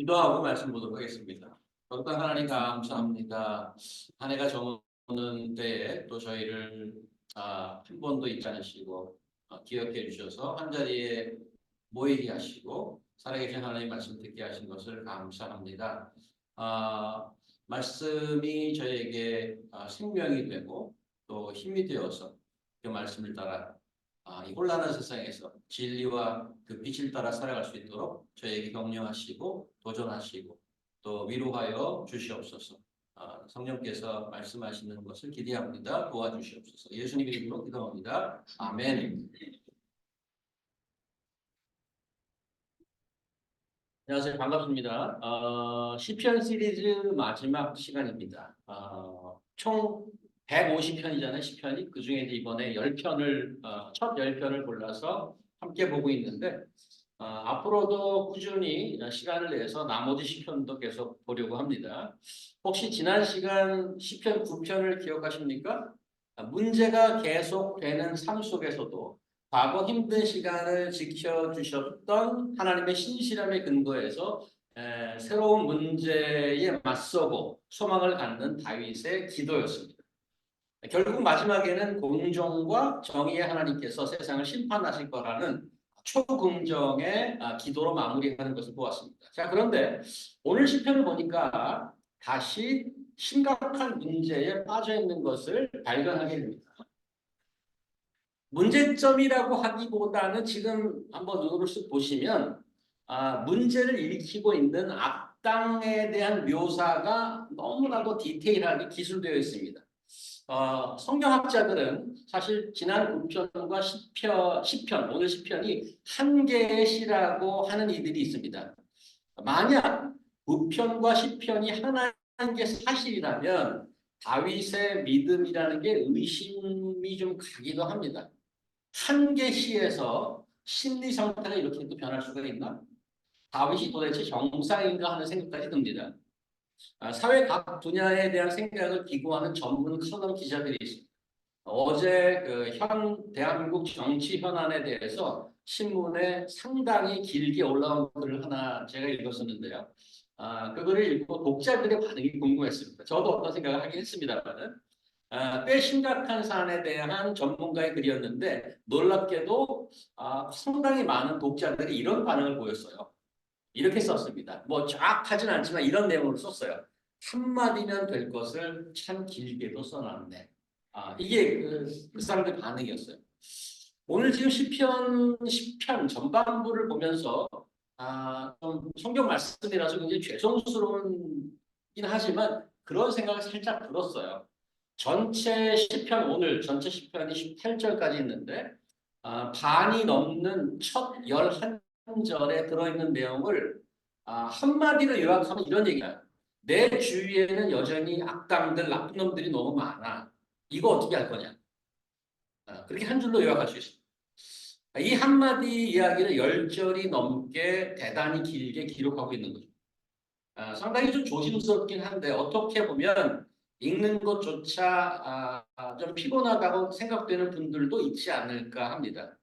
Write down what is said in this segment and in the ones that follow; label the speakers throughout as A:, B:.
A: 기도하고 말씀 보도록 하겠습니다. 거룩한 하나님 감사합니다. 한 해가 저무는 때에 또 저희를 한 번도 잊지 않으시고 기억해 주셔서 한자리에 모이게 하시고 살아계신 하나님 말씀 듣게 하신 것을 감사합니다. 말씀이 저에게 생명이 되고 또 힘이 되어서 그 말씀을 따라 이 혼란한 세상에서 진리와 그 빛을 따라 살아갈 수 있도록 저에게 격려하시고 도전하시고 또 위로하여 주시옵소서. 성령께서 말씀하시는 것을 기대합니다. 도와주시옵소서. 예수님 이름으로 기도합니다. 아멘. 안녕하세요. 반갑습니다. 시편 시리즈 마지막 시간입니다. 총 150편이잖아요. 시편이. 그중에 이번에 10편을, 첫 10편을 골라서 함께 보고 있는데 앞으로도 꾸준히 시간을 내서 나머지 시편도 계속 보려고 합니다. 혹시 지난 시간 시편 9편을 기억하십니까? 문제가 계속되는 삶 속에서도 과거 힘든 시간을 지켜주셨던 하나님의 신실함에 근거해서 새로운 문제에 맞서고 소망을 갖는 다윗의 기도였습니다. 결국 마지막에는 공정과 정의의 하나님께서 세상을 심판하실 거라는 초긍정의 기도로 마무리하는 것을 보았습니다. 자, 그런데 오늘 시편을 보니까 다시 심각한 문제에 빠져 있는 것을 발견하게 됩니다. 문제점이라고 하기보다는 지금 한번 눈으로 쓱 보시면 문제를 일으키고 있는 악당에 대한 묘사가 너무나도 디테일하게 기술되어 있습니다. 성경학자들은 사실 지난 9편과 10편, 오늘 10편이 한 개의 시라고 하는 이들이 있습니다. 만약 9편과 10편이 하나인 게 사실이라면 다윗의 믿음이라는 게 의심이 좀 가기도 합니다. 한 개 시에서 심리 상태가 이렇게 또 변할 수가 있나? 다윗이 도대체 정상인가 하는 생각까지 듭니다. 사회 각 분야에 대한 생각을 기고하는 전문 칼럼 기자들이 있습니다. 어제 대한민국 정치 현안에 대해서 신문에 상당히 길게 올라온 글을 하나 제가 읽었었는데요. 그 글을 읽고 독자들의 반응이 궁금했습니다. 저도 어떤 생각을 하긴 했습니다만은. 꽤 심각한 사안에 대한 전문가의 글이었는데 놀랍게도 상당히 많은 독자들이 이런 반응을 보였어요. 이렇게 썼습니다. 뭐 정확하진 않지만 이런 내용을 썼어요. 한마디면 될 것을 참 길게도 써놨네. 이게 그 사람들 반응이었어요. 오늘 지금 시편 10편 전반부를 보면서 좀 성경 말씀이라서 굉장히 죄송스러운긴 하지만 그런 생각을 살짝 들었어요. 전체 시편 오늘 전체 시편이 18절까지 있는데 반이 넘는 첫 11절에 들어있는 내용을 한마디로 요약하면 이런 얘기야. 내 주위에는 여전히 악당들, 나쁜 놈들이 너무 많아. 이거 어떻게 할 거냐? 그렇게 한 줄로 요약할 수 있습니다. 이 한마디 이야기를 10절이 넘게 대단히 길게 기록하고 있는 거죠. 상당히 좀 조심스럽긴 한데 어떻게 보면 읽는 것조차 좀 피곤하다고 생각되는 분들도 있지 않을까 합니다.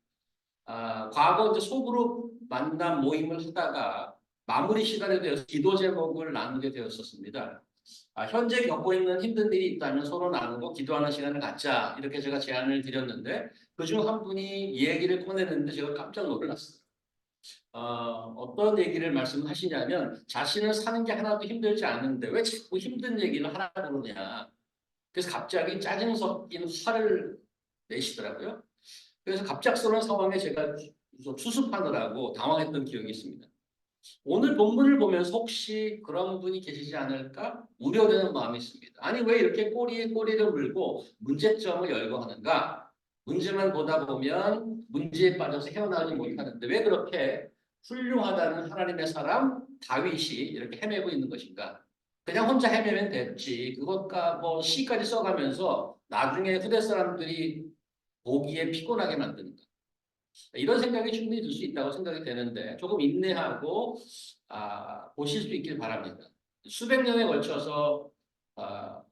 A: 과거 이제 소그룹 만남 모임을 하다가 마무리 시간에 대해서 기도 제목을 나누게 되었었습니다. 현재 겪고 있는 힘든 일이 있다면 서로 나누고 기도하는 시간을 갖자 이렇게 제가 제안을 드렸는데 그중 한 분이 이 얘기를 꺼내는데 제가 깜짝 놀랐어요. 어떤 얘기를 말씀하시냐면 자신은 사는 게 하나도 힘들지 않은데 왜 자꾸 힘든 얘기를 하라고 그러냐. 그래서 갑자기 짜증 섞인 화를 내시더라고요. 그래서 갑작스러운 상황에 제가 수습하느라고 당황했던 기억이 있습니다. 오늘 본문을 보면서 혹시 그런 분이 계시지 않을까 우려되는 마음이 있습니다. 아니 왜 이렇게 꼬리에 꼬리를 물고 문제점을 열거하는가? 문제만 보다 보면 문제에 빠져서 헤어나오지 못하는데 왜 그렇게 훌륭하다는 하나님의 사람 다윗이 이렇게 헤매고 있는 것인가? 그냥 혼자 헤매면 됐지. 그것과 뭐 시까지 써가면서 나중에 후대 사람들이 보기에 피곤하게 만드는가? 이런 생각이 충분히 들 수 있다고 생각이 되는데 조금 인내하고 보실 수 있길 바랍니다. 수백 년에 걸쳐서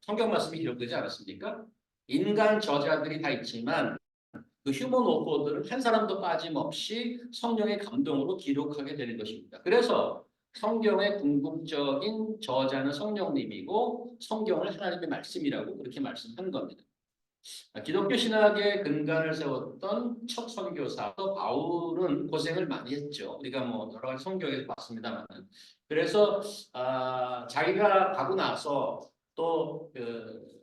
A: 성경 말씀이 기록되지 않았습니까? 인간 저자들이 다 있지만 그 휴먼 오퍼들은 한 사람도 빠짐없이 성령의 감동으로 기록하게 되는 것입니다. 그래서 성경의 궁극적인 저자는 성령님이고 성경을 하나님의 말씀이라고 그렇게 말씀하는 겁니다. 기독교 신학의 근간을 세웠던 첫 선교사 바울은 고생을 많이 했죠. 우리가 뭐 여러 가지 성경에서 봤습니다만, 그래서 자기가 가고 나서 또그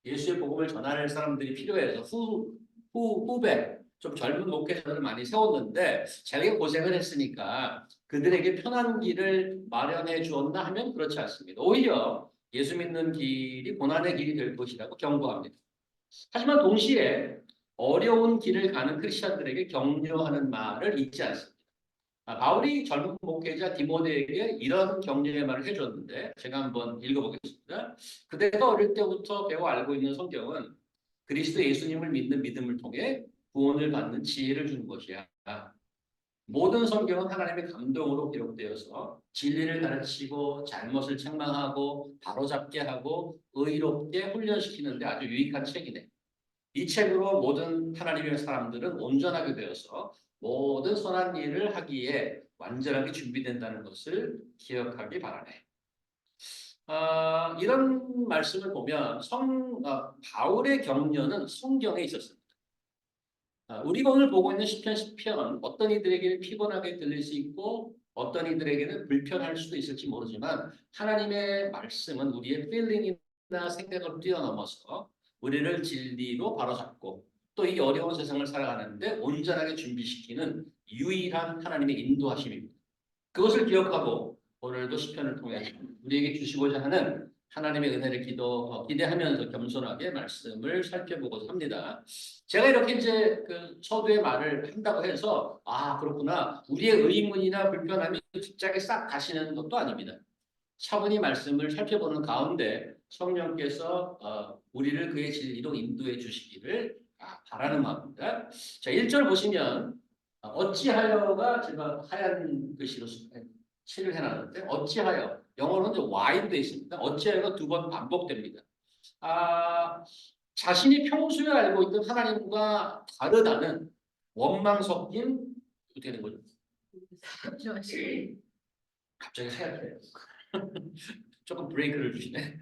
A: 예수의 복음을 전할 사람들이 필요해서 후배 좀 젊은 목회자들을 많이 세웠는데 자기가 고생을 했으니까 그들에게 편한 길을 마련해 주었나 하면 그렇지 않습니다. 오히려 예수 믿는 길이 고난의 길이 될 것이라고 경고합니다. 하지만 동시에 어려운 길을 가는 크리스천들에게 격려하는 말을 잊지 않습니다. 바울이 젊은 목회자 디모데에게 이런 격려의 말을 해줬는데 제가 한번 읽어보겠습니다. 그대가 어릴 때부터 배워 알고 있는 성경은 그리스도 예수님을 믿는 믿음을 통해 구원을 받는 지혜를 주는 것이야. 모든 성경은 하나님의 감동으로 기록되어서 진리를 가르치고 잘못을 책망하고 바로잡게 하고 의롭게 훈련시키는 데 아주 유익한 책이네. 이 책으로 모든 하나님의 사람들은 온전하게 되어서 모든 선한 일을 하기에 완전하게 준비된다는 것을 기억하기 바라네. 이런 말씀을 보면 바울의 격려는 성경에 있었습니다. 우리가 오늘 보고 있는 시편 10편 어떤 이들에게는 피곤하게 들릴 수 있고 어떤 이들에게는 불편할 수도 있을지 모르지만 하나님의 말씀은 우리의 필링이나 생각을 뛰어넘어서 우리를 진리로 바로잡고 또 이 어려운 세상을 살아가는데 온전하게 준비시키는 유일한 하나님의 인도하심입니다. 그것을 기억하고 오늘도 시편을 통해 우리에게 주시고자 하는 하나님의 은혜를 기대하면서 겸손하게 말씀을 살펴보고자 합니다. 제가 이렇게 이제 그 서두의 말을 한다고 해서 그렇구나 우리의 의문이나 불편함이 갑자기 싹 가시는 것도 아닙니다. 차분히 말씀을 살펴보는 가운데 성령께서 우리를 그의 진리로 인도해 주시기를 바라는 마음입니다. 자, 1절 보시면 어찌하여가 제가 하얀 글씨로 칠을 해놨는데 어찌하여 영어로는 Y로 되어 있습니다. 어찌하여가 두 번 반복됩니다. 자신이 평소에 알고 있던 하나님과 다르다는 원망 섞인 어떻게 된 거죠? 갑자기 하얗게 조금 브레이크를 주시네.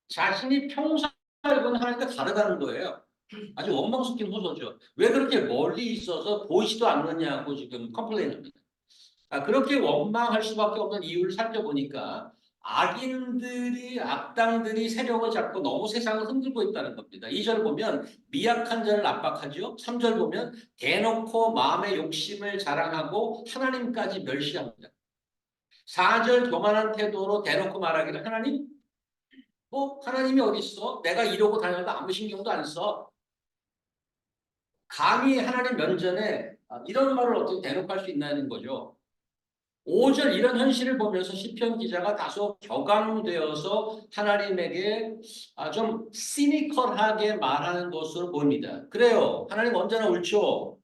A: 자신이 평소 알고 있는 하나님과 다르다는 거예요. 아주 원망 섞인 호소죠. 왜 그렇게 멀리 있어서 보이지도 않느냐고 지금 컴플레인합니다. 그렇게 원망할 수밖에 없는 이유를 살펴보니까 악당들이 세력을 잡고 너무 세상을 흔들고 있다는 겁니다. 2절 보면 미약한 자를 압박하죠. 3절 보면 대놓고 마음의 욕심을 자랑하고 하나님까지 멸시합니다. 4절 교만한 태도로 대놓고 말하기를 하나님이 어디 있어? 내가 이러고 다녀도 아무 신경도 안 써. 감히 하나님 면전에 이런 말을 어떻게 대놓고 할 수 있나는 거죠. 5절 이런 현실을 보면서 시편 기자가 다소 격앙되어서 하나님에게 좀 시니컬하게 말하는 것으로 보입니다. 그래요. 하나님 언제나 옳죠.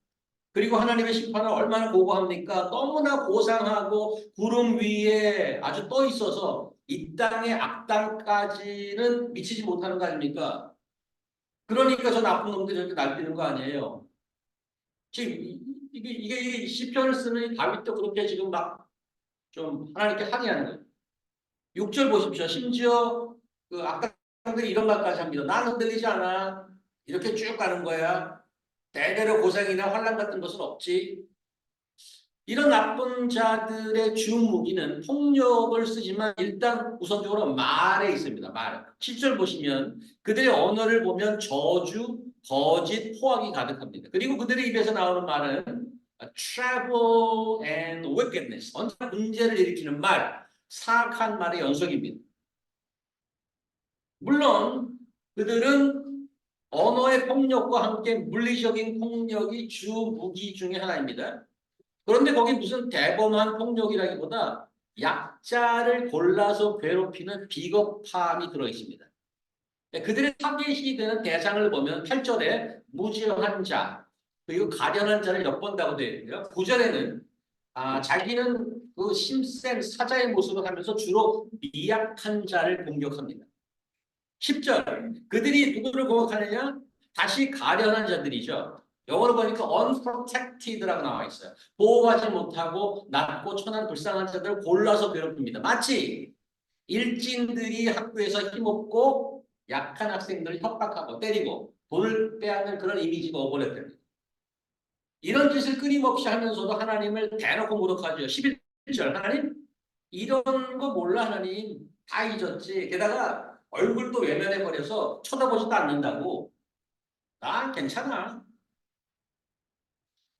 A: 그리고 하나님의 심판은 얼마나 고고합니까? 너무나 고상하고 구름 위에 아주 떠 있어서 이 땅의 악당까지는 미치지 못하는 거 아닙니까? 그러니까 저 나쁜 놈들이 저렇게 날뛰는 거 아니에요. 지금 이게 시편을 쓰는 다윗도 그렇게 지금 막 좀 하나님께 항의하는 거예요. 6절 보십시오. 심지어 그 악당들이 이런 말까지 합니다. 나는 흔들리지 않아. 이렇게 쭉 가는 거야. 대대로 고생이나 환난 같은 것은 없지. 이런 나쁜 자들의 주 무기는 폭력을 쓰지만 일단 우선적으로 말에 있습니다. 말. 7절 보시면 그들의 언어를 보면 저주, 거짓, 포악이 가득합니다. 그리고 그들의 입에서 나오는 말은 trouble and wickedness. 언제나 문제를 일으키는 말, 사악한 말의 연속입니다. 물론 그들은 언어의 폭력과 함께 물리적인 폭력이 주 무기 중에 하나입니다. 그런데 거기 무슨 대범한 폭력이라기보다 약자를 골라서 괴롭히는 비겁함이 들어있습니다. 그들의 타겟이 되는 대상을 보면 8절에 무지한 자, 그리고 가련한 자를 엿본다고 되어 있고요. 9절에는 자기는 그 심센 사자의 모습을 하면서 주로 미약한 자를 공격합니다. 10절, 그들이 누구를 공격하느냐? 다시 가련한 자들이죠. 영어로 보니까 unprotected라고 나와 있어요. 보호하지 못하고 낮고 천한 불쌍한 자들을 골라서 괴롭힙니다. 마치 일진들이 학교에서 힘없고 약한 학생들을 협박하고 때리고 돈을 빼앗는 그런 이미지가 오버랩됩니다. 이런 짓을 끊임없이 하면서도 하나님을 대놓고 모독하죠. 11절 하나님 이런 거 몰라 하나님 다 잊었지. 게다가 얼굴도 외면해버려서 쳐다보지도 않는다고. 난 괜찮아.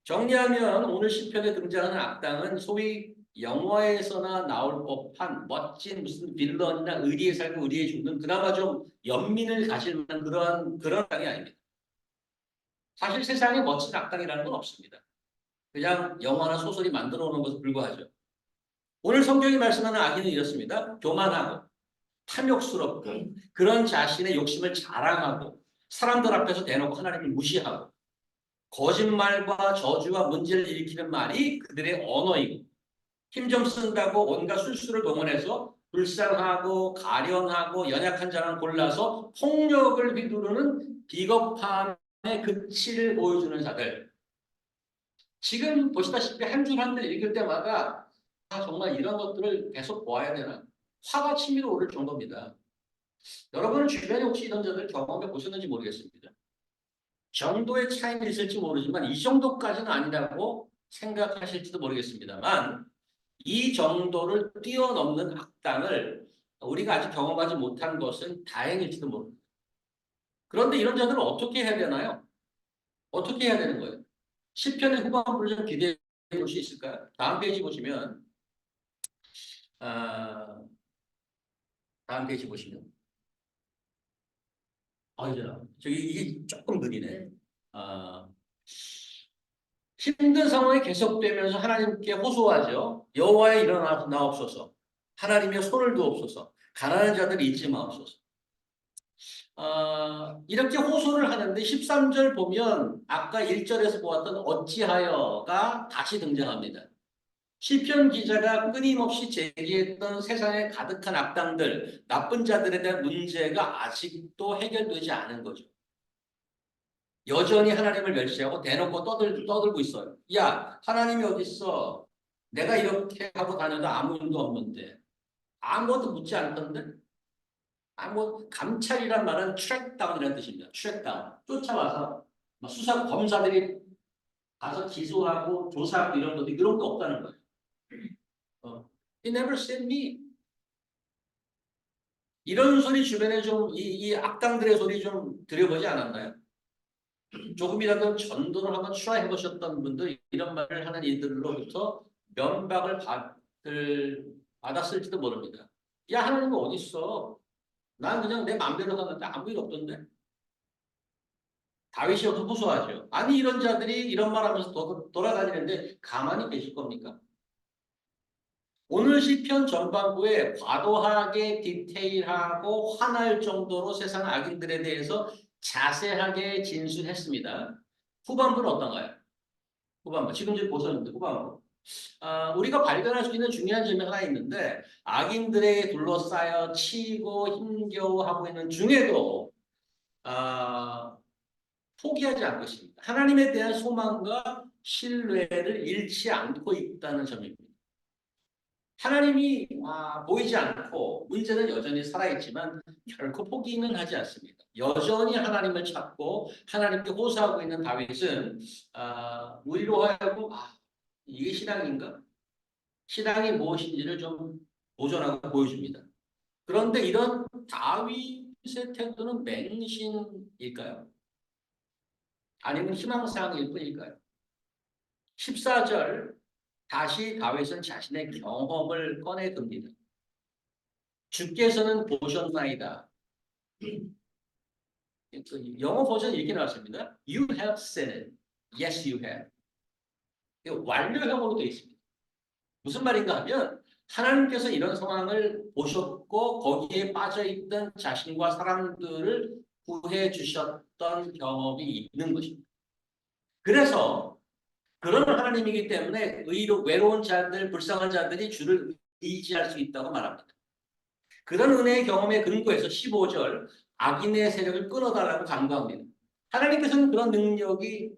A: 정리하면 오늘 시편에 등장하는 악당은 소위 영화에서나 나올 법한 멋진 무슨 빌런이나 의리에 살고 의리에 죽는 그나마 좀 연민을 가질 만한 그런 악당이 아닙니다. 사실 세상에 멋진 악당이라는 건 없습니다. 그냥 영화나 소설이 만들어 오는 것에 불과하죠. 오늘 성경이 말씀하는 악인은 이렇습니다. 교만하고 탐욕스럽고 그런 자신의 욕심을 자랑하고 사람들 앞에서 대놓고 하나님을 무시하고 거짓말과 저주와 문제를 일으키는 말이 그들의 언어이고 힘 좀 쓴다고 온갖 술수를 동원해서 불쌍하고 가련하고 연약한 자만 골라서 폭력을 휘두르는 비겁함의 극치를 보여주는 자들. 지금 보시다시피 한 줄 한 줄 읽을 때마다 정말 이런 것들을 계속 보아야 되나 화가 치밀어 오를 정도입니다. 여러분은 주변에 혹시 이런 자들 경험해 보셨는지 모르겠습니다. 정도의 차이는 있을지 모르지만 이 정도까지는 아니라고 생각하실지도 모르겠습니다만 이 정도를 뛰어넘는 악당을 우리가 아직 경험하지 못한 것은 다행일지도 모릅니다. 그런데 이런 자들은 어떻게 해야 되나요? 어떻게 해야 되는 거예요? 시편의 후반부를 좀 기대해 볼 수 있을까요? 다음 페이지 보시면 아, 다음 페이지 보시면 저기 이게 조금 느리네. 아, 힘든 상황이 계속되면서 하나님께 호소하죠. 여호와의 일어나옵소서. 하나님의 손을 두옵소서. 가난한 자들 잊지 마옵소서. 이렇게 호소를 하는데 13절 보면 아까 1절에서 보았던 어찌하여가 다시 등장합니다. 시편 기자가 끊임없이 제기했던 세상에 가득한 악당들, 나쁜 자들에 대한 문제가 아직도 해결되지 않은 거죠. 여전히 하나님을 멸시하고 대놓고 떠들고 있어요. 야, 하나님이 어디 있어? 내가 이렇게 하고 다녀도 아무 일도 없는데. 아무것도 묻지 않던데? 감찰이란 말은 트랙다운이라는 뜻입니다. 트랙다운. 쫓아와서 수사 검사들이 가서 기소하고 조사하고 이런 거 없다는 거예요. He never sent me. 이런 소리 주변에 좀 이 악당들의 소리 좀 들여보지 않았나요? 조금이라도 전도를 한번 추라해 보셨던 분들 이런 말을 하는 이들로부터 면박을 받았을지도 모릅니다. 야 하나님 어디 있어? 난 그냥 내 마음대로 사는데 아무 일 없던데. 다윗이 여기서 호소하죠. 아니 이런 자들이 이런 말하면서 돌아다니는데 가만히 계실 겁니까? 오늘 시편 전반부에 과도하게 디테일하고 화날 정도로 세상 악인들에 대해서 자세하게 진술했습니다. 후반부는 어떤가요? 후반부. 지금 보셨는데 후반부. 우리가 발견할 수 있는 중요한 점이 하나 있는데 악인들에 둘러싸여 치고 힘겨워하고 있는 중에도 포기하지 않고 있습니다. 하나님에 대한 소망과 신뢰를 잃지 않고 있다는 점입니다. 하나님이 보이지 않고 문제는 여전히 살아있지만 결코 포기는 하지 않습니다. 여전히 하나님을 찾고 하나님께 호소하고 있는 다윗은 우리로 하여금 이게 신앙인가? 신앙이 무엇인지를 좀 도전하고 보여줍니다. 그런데 이런 다윗의 태도는 맹신일까요? 아니면 희망사항일 뿐일까요? 14절 다시 다윗은 자신의 경험을 꺼내듭니다. 주께서는 보셨나이다. 영어 버전 이렇게 나왔습니다. You have said it. Yes, you have. 완료형으로 되어 있습니다. 무슨 말인가 하면 하나님께서 이런 상황을 보셨고 거기에 빠져있던 자신과 사람들을 구해 주셨던 경험이 있는 것입니다. 그래서 그런 하나님이기 때문에 외로운 자들, 불쌍한 자들이 주를 의지할 수 있다고 말합니다. 그런 은혜의 경험에 근거해서 15절 악인의 세력을 끊어달라고 간구합니다. 하나님께서는 그런 능력을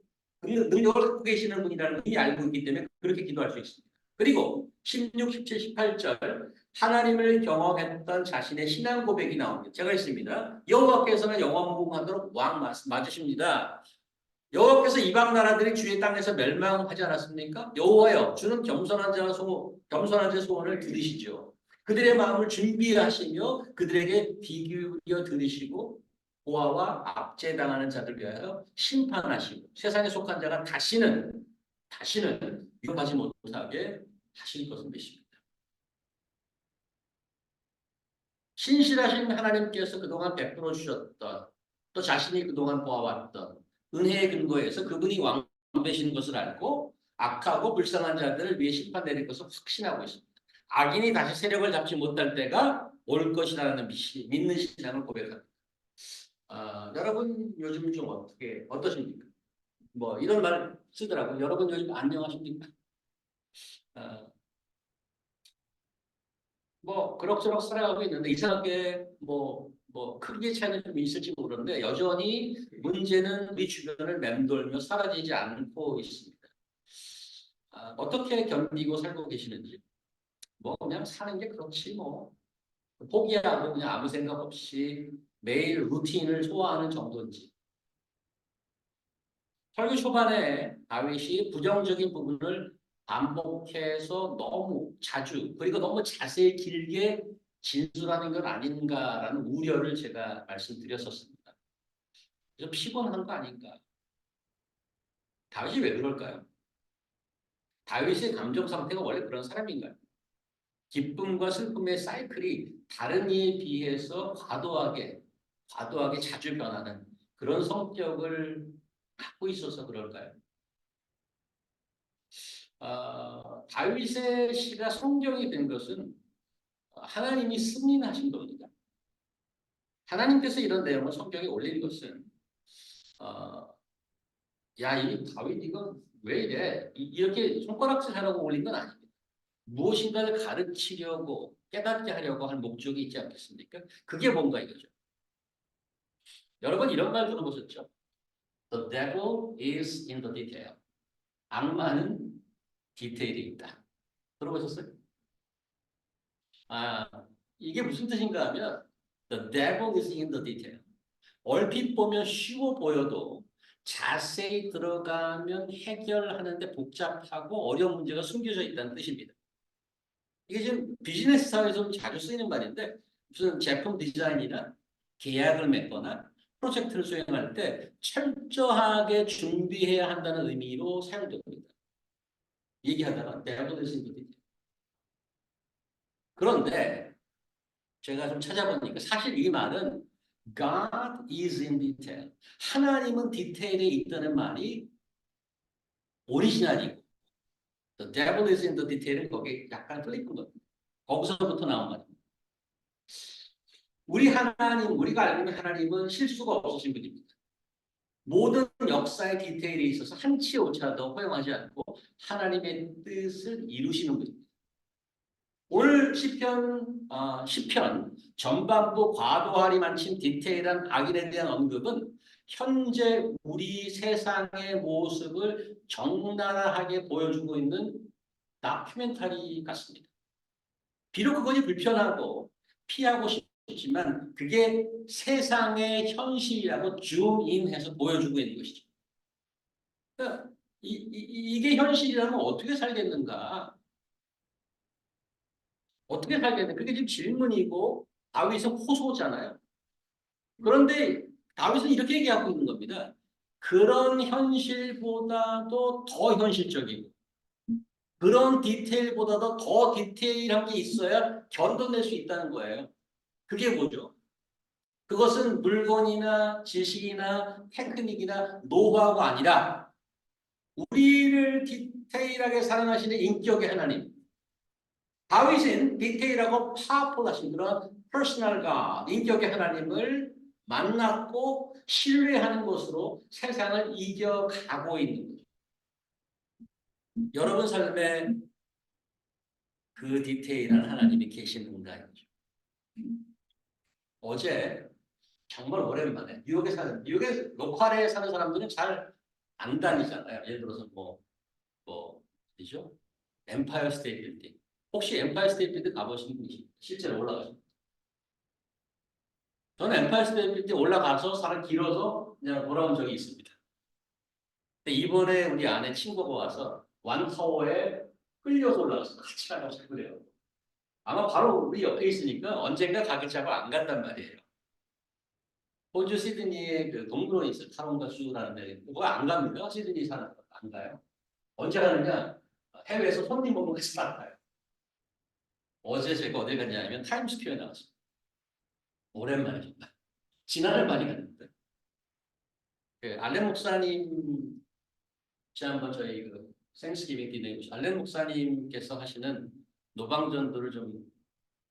A: 갖고 계시는 분이라는 걸 이미 알고 있기 때문에 그렇게 기도할 수 있습니다. 그리고 16, 17, 18절 하나님을 경험했던 자신의 신앙 고백이 나옵니다. 제가 있습니다. 여호와께서는 영원무궁하도록 왕 맞으십니다. 여호와께서 이방 나라들이 주의 땅에서 멸망하지 않았습니까? 여호와여, 주는 겸손한 자 소원을 들으시죠. 그들의 마음을 준비하시며 그들에게 귀 기울여 들으시고 고아와 압제당하는 자들 위하여 심판하시고 세상에 속한 자가 다시는 위협하지 못하게 하실 것을 믿습니다. 신실하신 하나님께서 그동안 베풀어 주셨던 또 자신이 그동안 보아왔던 은혜의 근거에서 그분이 왕 되시는 것을 알고 악하고 불쌍한 자들을 위해 심판 내릴 것을 확신하고 있습니다. 악인이 다시 세력을 잡지 못할 때가 올 것이라는 믿는 신앙을 고백합니다. 여러분 요즘 좀 어떠십니까? 뭐 이런 말 쓰더라고요. 여러분 요즘 안녕하십니까? 아, 뭐 그럭저럭 살아가고 있는데 이상하게 뭐 크게 차이는 좀 있을지 모르는데 여전히 문제는 우리 주변을 맴돌며 사라지지 않고 있습니다. 어떻게 견디고 살고 계시는지 뭐 그냥 사는 게 그렇지 뭐 포기하고 그냥 아무 생각 없이 매일 루틴을 소화하는 정도인지. 설교 초반에 다윗이 부정적인 부분을 반복해서 너무 자주 그리고 너무 자세히 길게 진술하는 건 아닌가라는 우려를 제가 말씀드렸었습니다. 그래서 피곤한 거 아닌가? 다윗이 왜 그럴까요? 다윗의 감정 상태가 원래 그런 사람인가요? 기쁨과 슬픔의 사이클이 다른 이에 비해서 과도하게 자주 변하는 그런 성격을 갖고 있어서 그럴까요? 다윗의 시가 성경이 된 것은 하나님이 승인하신 겁니다. 하나님께서 이런 내용을 성경에 올린 것은 어, 야, 이 다윗 이거 왜 이래? 이렇게 손가락질 하라고 올린 건 아닙니다. 무엇인가를 가르치려고 깨닫게 하려고 한 목적이 있지 않겠습니까? 그게 뭔가 이거죠. 여러분 이런 말 들어보셨죠? The devil is in the detail. 악마는 디테일에 있다. 들어보셨어요? 아, 이게 무슨 뜻인가 하면 The devil is in the detail. 얼핏 보면 쉬워 보여도 자세히 들어가면 해결하는데 복잡하고 어려운 문제가 숨겨져 있다는 뜻입니다. 이게 지금 비즈니스상에서 자주 쓰이는 말인데 무슨 제품 디자인이나 계약을 맺거나 프로젝트를 수행할 때 철저하게 준비해야 한다는 의미로 사용됩니다. 얘기하다가 devil is in the detail. 그런데 제가 좀 찾아보니까 사실 이 말은 God is in detail. 하나님은 디테일에 있다는 말이 오리지널이고 The devil is in the detail은 거기 약간 틀린 겁니다. 거기서부터 나온 말입니다. 우리가 알고 있는 하나님은 실수가 없으신 분입니다. 모든 역사의 디테일에 있어서 한치 오차도 허용하지 않고 하나님의 뜻을 이루시는 분입니다. 오늘 시편 전반부 과도하리 많친 디테일한 악인에 대한 언급은 현재 우리 세상의 모습을 적나라하게 보여주고 있는 다큐멘터리 같습니다. 비록 그것이 불편하고 피하고 싶지만 그게 세상의 현실이라고 줌인해서 보여주고 있는 것이죠. 그러니까 이게 현실이라면 어떻게 살겠는가? 어떻게 살겠는가? 그게 지금 질문이고 다윗은 호소잖아요. 그런데 다윗은 이렇게 얘기하고 있는 겁니다. 그런 현실보다도 더 현실적이고 그런 디테일보다도 더 디테일한 게 있어야 견뎌낼 수 있다는 거예요. 그게 뭐죠? 그것은 물건이나 지식이나 테크닉이나 노하우가 아니라 우리를 디테일하게 사랑하시는 인격의 하나님. 다윗은 디테일하고 파워풀하신 그런 퍼스널 가 인격의 하나님을 만났고 신뢰하는 것으로 세상을 이겨가고 있는 거죠. 여러분 삶에 그 디테일한 하나님이 계시는가? 어제 정말 오랜만에 뉴욕에 로컬에 사는 사람들은 잘 안 다니잖아요. 예를 들어서 뭐 어디죠? 엠파이어 스테이트 빌딩. 혹시 엠파이어 스테이트 빌딩 가보신 분이 실제로 올라가셨나요? 저는 엠파이어 스테이트 빌딩 올라가서 사람 길어서 그냥 돌아온 적이 있습니다. 근데 이번에 우리 아내 친구가 와서 완타워에 끌려서 올라갔어. 같이 가자고 그래요. 아마 바로 우리 옆에 있으니까 언젠가 가겠지 하고 안 간단 말이에요. 호주 시드니에 그 동물원이 있어요. 타론가 슈라는 데. 그거 안 갑니다. 시드니 사는 안 가요. 언제 가느냐? 해외에서 손님 오는 것이 많아요. 어제 제가 어디 갔냐면 타임스퀘어에 나왔어요. 오랜만에 정말. 지난해 많이 갔는데. 그 알렌 목사님 지난번 저희 그 생스기빙 디너에 알렌 목사님께서 하시는 노방전도를 좀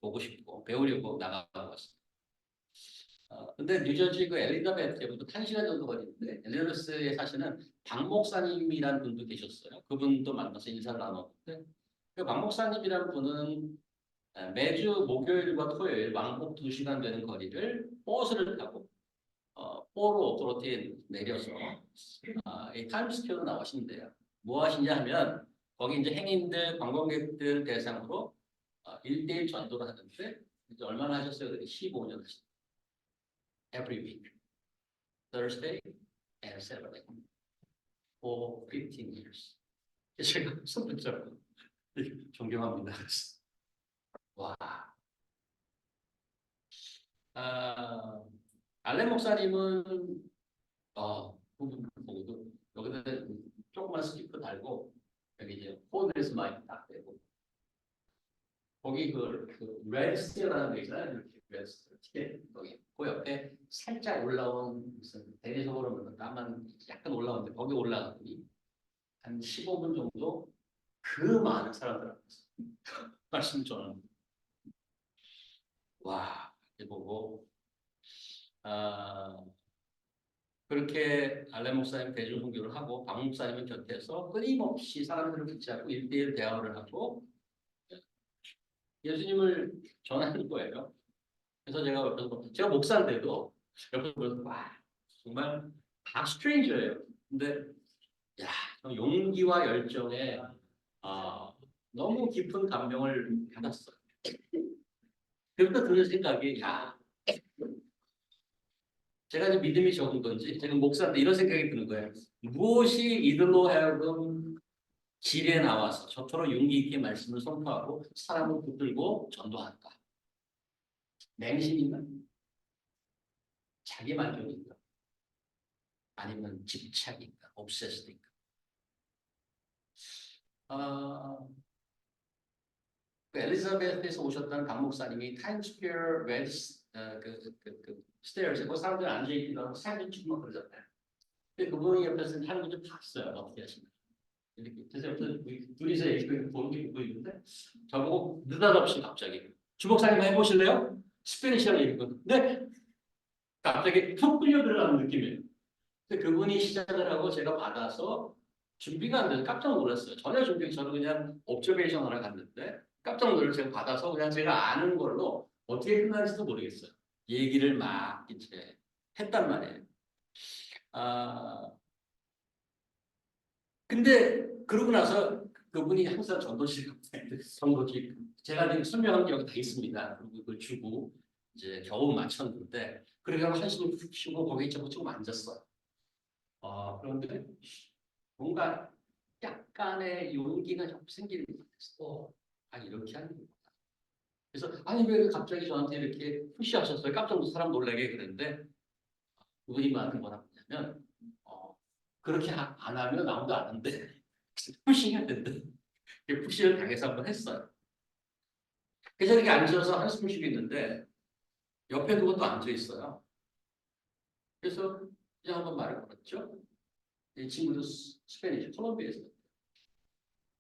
A: 보고 싶고 배우려고 나가고 왔어요. 근데 뉴저지 그 엘리자베스부터 1시간 정도 걸리는데 엘리자베스에 사시는 박 목사님이라는 분도 계셨어요. 그분도 만나서 인사를 나눴는데 그 박 목사님이라는 분은 매주 목요일과 토요일 왕복 2시간 되는 거리를 버스를 타고 포로 오토로티에 내려서 이 타임스퀘어로 나오신대요. 뭐 하시냐 하면 거기 이제 행인들, 관광객들 대상으로 1대1 전도를 하는데 이제 얼마나 하셨어요? 15년 하셨어요. Every week, Thursday and Saturday for 15 years. 제가 손 붙잡고 존경합니다. 와, 아, 알렌 목사님은 부분 보고도 여기다 조그만 스티커 달고 여기 이제 폰에서 많이 딱 되고 거기 그 레드스테라는 데 있잖아요. 이렇게 레드스테 거기 그 옆에 살짝 올라온 무슨 대리석으로 보면 까만 약간 올라오는데 거기 올라갔더니 한 15분 정도 그 많은 사람들 앞에서 말씀 전하는 와 이렇게 보고 아 그렇게 알렌 목사님 대중 선교를 하고 박 목사님은 곁에서 끊임없이 사람들을 붙잡고 일대일 대화를 하고 예수님을 전하는 거예요. 그래서 제가 옆에서 제가 목사인데도 옆에서 보면서 와 정말 다 스트레인저예요. 근데 야 용기와 열정에 너무 깊은 감명을 받았어요. 그때부터 드는 생각이 야 제가 이제 믿음이 적은 건지 제가 목사인데 이런 생각이 드는 거예요. 무엇이 이들로 하여금 길에 나와서 저토록 용기 있게 말씀을 선포하고 사람을 붙들고 전도한다. 맹신인가? 자기 만족인가? 아니면 집착인가? obsessed인가? 어, 그 엘리자베스에서 오셨던 박 목사님이 타임스퀘어 웨스 그 스테어스 그 사람들 앉아있기도 하고 사진 찍고 막 그러잖아요. 근데 그분이 옆에서 하는 거 좀 봤어요. 어떻게 하시나. 이렇게 그래서 둘이서 얘기를 보는 게 보고 있는데 저보고 느닷없이 갑자기 주목사님 해보실래요? 스페니시랑 얘기거든. 네? 갑자기 푹 끌려 들어가는 느낌이에요. 근데 그분이 시작을 하고 제가 받아서 준비가 안 돼서 깜짝 놀랐어요. 전혀 준비 저는 그냥 옵저베이션 하러 갔는데 깜짝 놀라서 제가 받아서 그냥 제가 아는 걸로 어떻게 끝날지도 모르겠어요. 얘기를 막 이제 했단 말이에요. 아 근데 그러고 나서 그분이 항상 전도식 제가 지금 설명한 게 여기 다 있습니다. 그리고 그걸 주고 이제 겨우 마쳤는데 그렇게 하고 한숨을 푹 쉬고 거기에 조금 앉았어요. 그런데 뭔가 약간의 용기가 좀 생기는 것 같았어. 이렇게 하는 거구나. 그래서 아니 왜 갑자기 저한테 이렇게 푸시하셨어요? 깜짝 놀라서 사람 놀라게 그랬는데 그분이 말하는 뭐라 하냐면 그렇게 안 하면 아무도 안 한대. 푸싱해야 된다. 푸싱을 당해서 한번 했어요. 그래서 이렇게 앉아서 한숨 쉬고 있는데 옆에 누가 또 앉아 있어요. 그래서 그냥 한번 말을 걸었죠. 이 친구도 스페니쉬 콜롬비아에서.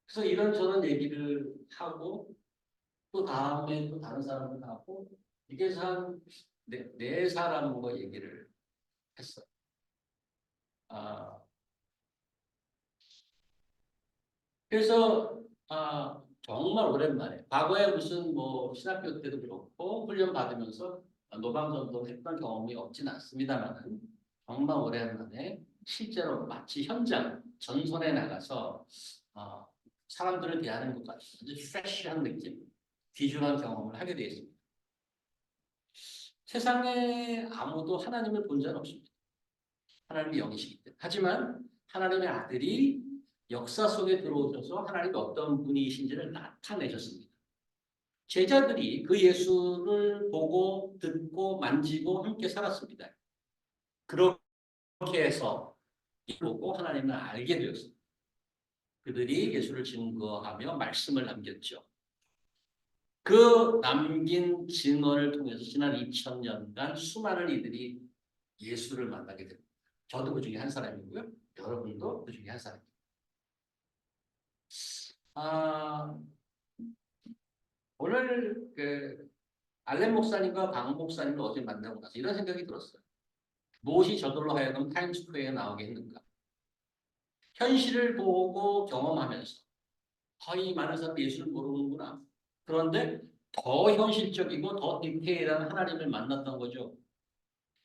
A: 그래서 이런저런 얘기를 하고 또 다음에 또 다른 사람을 하고 이게 한 네 사람과 얘기를 했어요. 아, 그래서 정말 오랜만에 과거에 무슨 뭐 신학교 때도 그렇고 훈련 받으면서 노방전도 했던 경험이 없진 않습니다만 정말 오랜만에 실제로 마치 현장, 전선에 나가서 사람들을 대하는 것 같이 아주 프레시한 느낌, 귀중한 경험을 하게 되었습니다. 세상에 아무도 하나님을 본 자는 없습니다. 하나님이 영이시기 때문에. 하지만 하나님의 아들이 역사 속에 들어오셔서 하나님이 어떤 분이신지를 나타내셨습니다. 제자들이 그 예수를 보고 듣고 만지고 함께 살았습니다. 그렇게 해서 보고 하나님을 알게 되었습니다. 그들이 예수를 증거하며 말씀을 남겼죠. 그 남긴 증언을 통해서 지난 2000년간 수많은 이들이 예수를 만나게 됩니다. 저도 그 중에 한 사람이고요. 여러분도 그 중에 한 사람입니다. 오늘 알렌 목사님과 강 목사님을 어제 만나고 나서 이런 생각이 들었어요. 무엇이 저들로 하여금 타임스퀘어에 나오게 했는가? 현실을 보고 경험하면서 이 많은 사람들이 예수를 모르는구나. 그런데 더 현실적이고 더 디테일한 하나님을 만났던 거죠.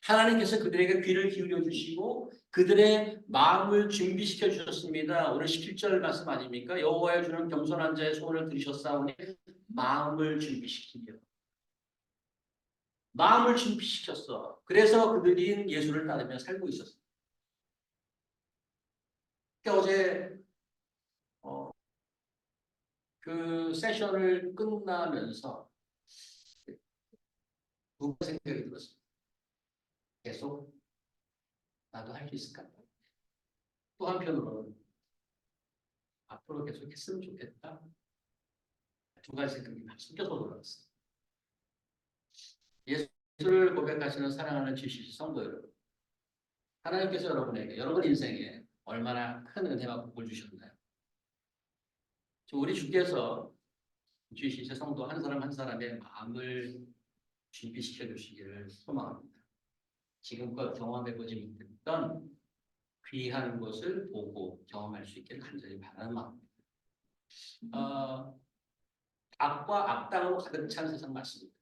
A: 하나님께서 그들에게 귀를 기울여 주시고 그들의 마음을 준비시켜 주셨습니다. 오늘 17절 말씀 아닙니까? 여호와의 주는 겸손한 자의 소원을 들으셨사오니 마음을 준비시키며 마음을 준비시켰어. 그래서 그들이 예수를 따르며 살고 있었어. 그러니까 어제 그 세션을 끝나면서 두 생각이 들었습니다. 계속 나도 할 수 있을까? 또 한편으로는 앞으로 계속 했으면 좋겠다. 두 가지 생각이 막 섞여서 올라왔어요. 예수를 고백하시는 사랑하는 GCC 성도 여러분, 하나님께서 여러분에게 여러분 인생에 얼마나 큰 은혜와 복을 주셨나요? 우리 주께서 GCC 성도 한 사람 한 사람의 마음을 준비시켜 주시기를 소망합니다. 지금껏 경험해보지 못했던 귀한 것을 보고 경험할 수 있게 간절히 바라는 마음입니다. 악과 악당으로 가득 찬 세상 맞습니다.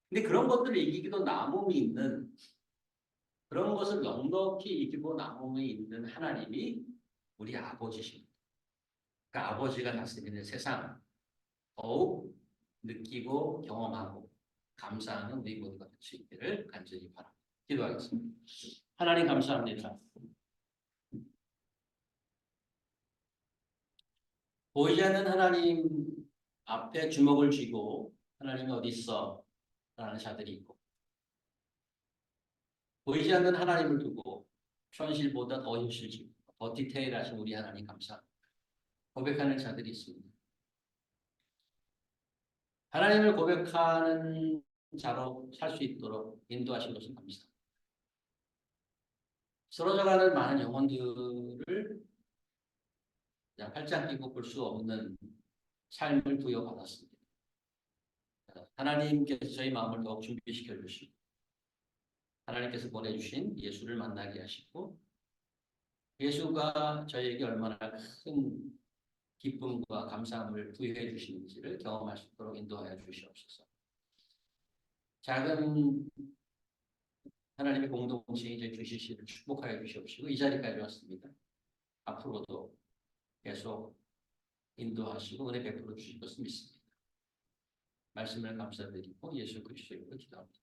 A: 근데 그런 것들을 이기기도 남음이 있는, 그런 것을 넉넉히 이기고 남음이 있는 하나님이 우리 아버지십니다. 그러니까 아버지가 다스리는 세상 더욱 느끼고 경험하고 감사하는 우리 모두가 될 수 있기를 간절히 바랍니다. 기도하겠습니다. 하나님 감사합니다. 보이지 않는 하나님 앞에 주먹을 쥐고 하나님이 어디 있어? 라는 자들이 있고 보이지 않는 하나님을 두고 현실보다 더 현실적이고 더 디테일하신 우리 하나님 감사합니다. 고백하는 자들이 있습니다. 하나님을 고백하는 자로 살 수 있도록 인도하신 것을 감사합니다. 쓰러져가는 많은 영혼들을 팔짱 끼고 볼 수 없는 삶을 부여받았습니다. 하나님께서 저희 마음을 더욱 준비시켜 주시고 하나님께서 보내주신 예수를 만나게 하시고 예수가 저희에게 얼마나 큰 기쁨과 감사함을 부여해 주시는지를 경험할 수 있도록 인도하여 주시옵소서. 작은 하나님의 공동체인 저희 주시시를 축복하여 주시옵시고 이 자리까지 왔습니다. 앞으로도 계속 인도하시고 은혜 베풀어 주실 것을 믿습니다. 말씀을 감사드리고 예수 그리스도의 이름으로 기도합니다.